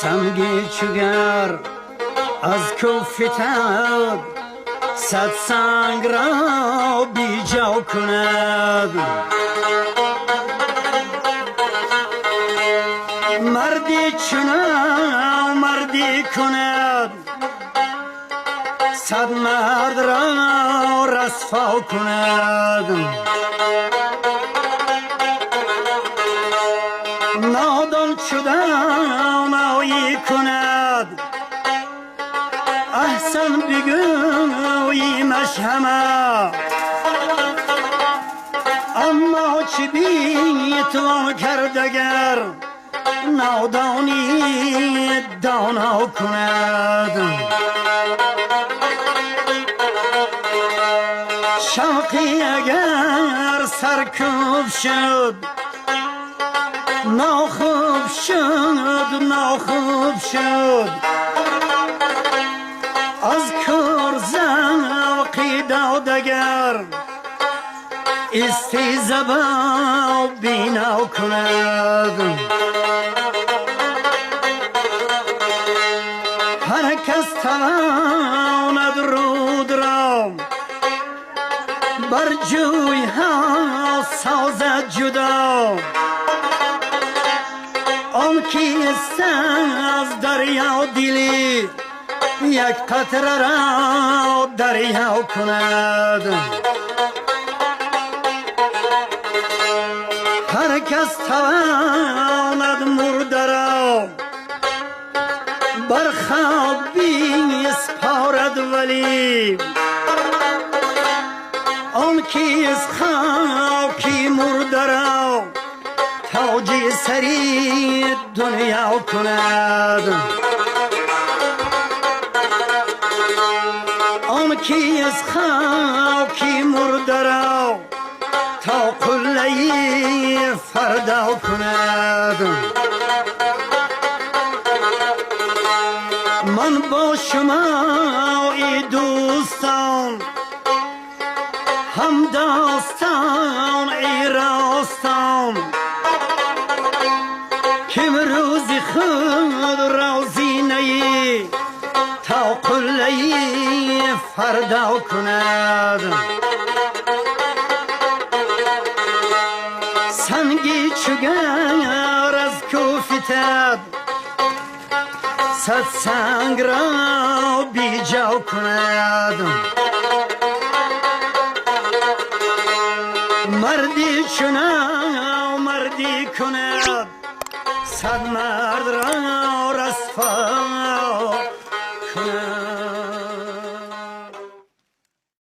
سنگی چوگر از کوفتد صد سنگ را بیجا کند. مردی چنان مردی کند صد مرد را رسوا کند. نادان شدن آیی کند احسن بگوییمش همه. اما چی بیتوان کرد اگر نادانی دانا کند. شوقی اگر سرکوب شد ناخوب شد ناخوب شد. از کور زوقی داد اگر استیزبا بینا کند. هر کس تواند رود را بر جوی ها سازد جدا. آن کیست از دریا دلی یک قطره را دریا کند. هر کس تواند مرده را بر خوابی اسپارد ولی آن کیست خاکی مرده را تاج سری دنیا کند. آن کیست خاکی مرده را تا قله فردا کند. من با شما ای دوستان هم داستان ای راستان که روزی خود راضی نی تا قله فردا کند. سنگی چوگر از کوفتد صد سنگ را بیجا کند. مردی چنان مردی کند صد مرد را رسوا کند.